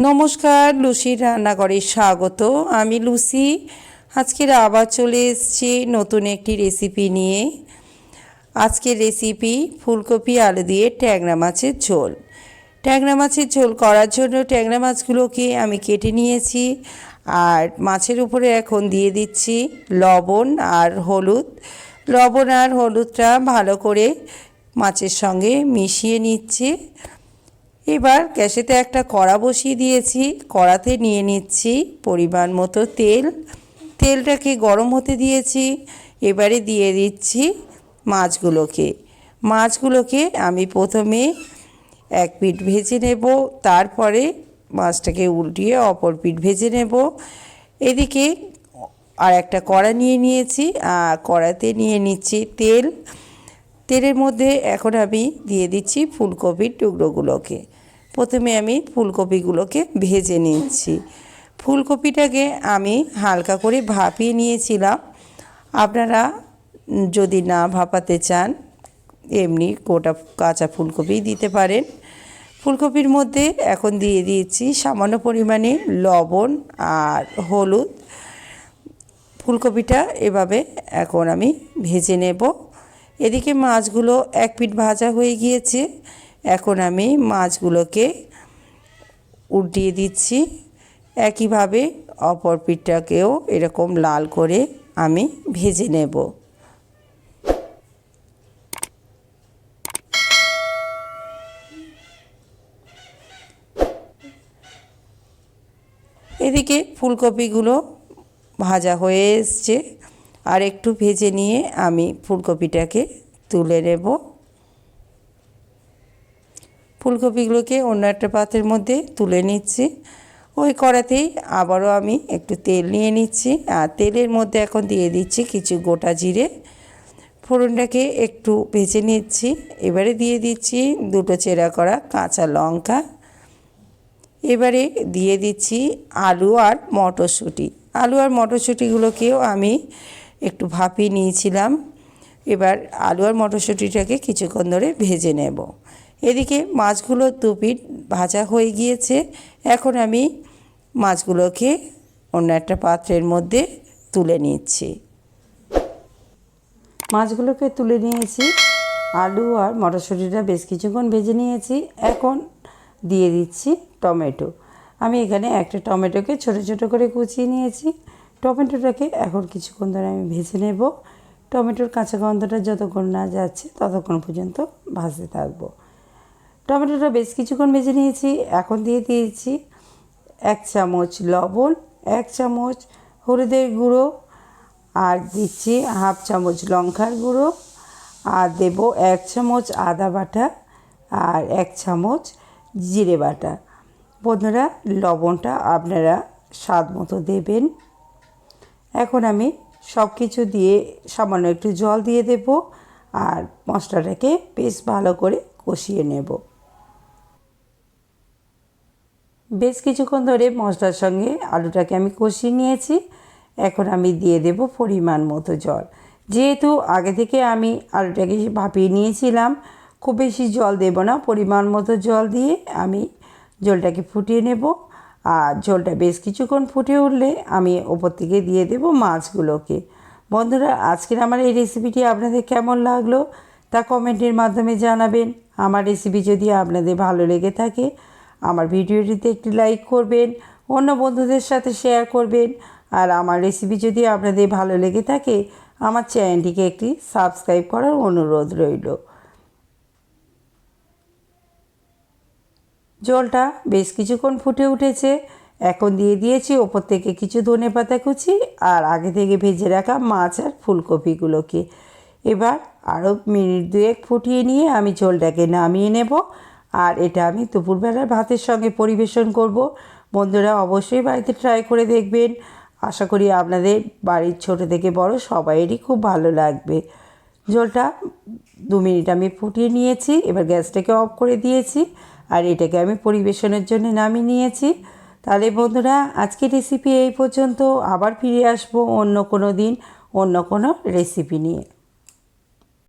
নমস্কার, লুসির রান্নাঘরে স্বাগত। আমি লুসি। আজকের আবার চলে এসেছি নতুন একটি রেসিপি নিয়ে। আজকের রেসিপি ফুলকপি আলু দিয়ে ট্যাংরা মাছের ঝোল। ট্যাংরা মাছের ঝোল করার জন্য ট্যাংরা মাছগুলোকে আমি কেটে নিয়েছি, আর মাছের উপরে এখন দিয়ে দিচ্ছি লবণ আর হলুদ। লবণ আর হলুদটা ভালো করে মাছের সঙ্গে মিশিয়ে নিচ্ছি। এবার গ্যাসেতে একটা কড়া বসিয়ে দিয়েছি। কড়াতে নিয়ে নিচ্ছি পরিমাণ মতো তেল। তেলটাকে গরম হতে দিয়েছি। এবারে দিয়ে দিচ্ছি মাছগুলোকে আমি প্রথমে এক পিঠ ভেজে নেব, তারপরে মাছটাকে উল্টিয়ে অপর পিঠ ভেজে নেব। এদিকে আর একটা কড়া নিয়ে নিয়েছি, আর কড়াতে নিয়ে নিচ্ছি তেল। তেলের মধ্যে এখন আমি দিয়ে দিচ্ছি ফুলকপির টুকরোগুলোকে। প্রথমে আমি ফুলকপিগুলোকে ভেজে নিচ্ছি। ফুলকপিটাকে আমি হালকা করে ভাপিয়ে নিয়েছিলাম। আপনারা যদি না ভাপাতে চান এমনি গোটা কাঁচা ফুলকপি দিতে পারেন। ফুলকপির মধ্যে এখন দিয়ে দিয়েছি সামান্য পরিমাণে লবণ আর হলুদ। ফুলকপিটা এভাবে এখন আমি ভেজে নেব। এদিকে মাছগুলো এক পিঠ ভাজা হয়ে গিয়েছে। এখন আমি মাছগুলোকে উল্টিয়ে দিচ্ছি। একইভাবে অপর পিঠটাকেও এরকম লাল করে আমি ভেজে নেব। এদিকে ফুলকপিগুলো ভাজা হয়ে এসছে, আর একটু ভেজে নিয়ে আমি ফুলকপিটাকে তুলে নেব। ফুলকপিগুলোকে অন্য একটা পাত্রের মধ্যে তুলে নিচ্ছি। ওই কড়াতেই আবারও আমি একটু তেল নিয়ে নিচ্ছি, আর তেলের মধ্যে এখন দিয়ে দিচ্ছি কিছু গোটা জিরে। ফোড়নটাকে একটু ভেজে নিচ্ছি। এবারে দিয়ে দিচ্ছি দুটো চেরা করা কাঁচা লঙ্কা। এবারে দিয়ে দিচ্ছি আলু আর মটরশুঁটিগুলোকেও আমি একটু ভাপিয়ে নিয়েছিলাম। এবার আলু আর মটরশুঁটিটাকে কিছুক্ষণ ধরে ভেজে নেব। এদিকে মাছগুলো দুপিঠ ভাজা হয়ে গিয়েছে। এখন আমি মাছগুলোকে অন্য একটা পাত্রের মধ্যে তুলে নিচ্ছি। মাছগুলোকে তুলে নিয়েছি। আলু আর মটরশুঁটিটা বেশ কিছুক্ষণ ভেজে নিয়েছি। এখন দিয়ে দিচ্ছি টমেটো। আমি এখানে একটা টমেটোকে ছোট ছোট করে কুচিয়ে নিয়েছি। টমেটোটাকে এখন কিছুক্ষণ ধরে আমি ভেজে নেব। টমেটোর কাঁচা গন্ধটা যতক্ষণ না যাচ্ছে ততক্ষণ পর্যন্ত ভাজতে থাকবো। টমেটোটা বেশ কিছুক্ষণ ভেজে নিয়েছি। এখন দিয়ে দিয়েছি 1 চামচ লবণ, 1 চামচ হলুদের গুঁড়ো, আর দিচ্ছি 1/2 চামচ লঙ্কার গুঁড়ো, আর দেব 1 চামচ আদা বাটা আর 1 চামচ জিরে বাটা। বন্ধুরা, লবণটা আপনারা স্বাদ মতো দেবেন। এখন আমি সব কিছু দিয়ে সামান্য একটু জল দিয়ে দেব, আর মশলাটাকে বেশ ভালো করে কষিয়ে নেব। বেশ কিছুক্ষণ ধরে মশলার সঙ্গে আলুটাকে আমি কষিয়ে নিয়েছি। এখন আমি দিয়ে দেব পরিমাণ মতো জল। যেহেতু আগে থেকে আমি আলুটাকে ভাপিয়ে নিয়েছিলাম, খুব বেশি জল দেব না, পরিমাণ মতো জল দিয়ে আমি ঝোলটাকে ফুটিয়ে নেব। আর ঝোলটা বেশ কিছুক্ষণ ফুটে উঠলে আমি ওপর থেকে দিয়ে দেব মাছগুলোকে। বন্ধুরা, আজকের আমার এই রেসিপিটি আপনাদের কেমন লাগলো তা কমেন্টের মাধ্যমে জানাবেন। আমার রেসিপি যদি আপনাদের ভালো লেগে থাকে আমার ভিডিওটিতে একটি লাইক করবেন, অন্য বন্ধুদের সাথে শেয়ার করবেন। আর আমার রেসিপি যদি আপনাদের ভালো লেগে থাকে আমার চ্যানেলটিকে একটি সাবস্ক্রাইব করার অনুরোধ রইল। জলটা বেশ কিছুক্ষণ ফুটে উঠেছে। এখন দিয়ে দিয়েছি ওপর থেকে কিছু ধনেপাতা কুচি আর আগে থেকে ভেজে রাখা মাছ আর ফুলকপিগুলোকে। এবার আরও মিনিট 2 ফুটিয়ে নিয়ে আমি ঝোলটাকে নামিয়ে নেব। আর এটা আমি দুপুরবেলার ভাতের সঙ্গে পরিবেশন করব। বন্ধুরা, অবশ্যই বাড়িতে ট্রাই করে দেখবেন। আশা করি আপনাদের বাড়ির ছোট থেকে বড় সবাইয়েরই খুব ভালো লাগবে। ঝোলটা 2 মিনিট আমি ফুটিয়ে নিয়েছি। এবার গ্যাসটাকে অফ করে দিয়েছি, আর এটাকে আমি পরিবেশনের জন্য নামিয়ে নিয়েছি। তাহলে বন্ধুরা, আজকের রেসিপি এই পর্যন্ত। আবার ফিরে আসবো অন্য কোনো দিন অন্য কোনো রেসিপি নিয়ে।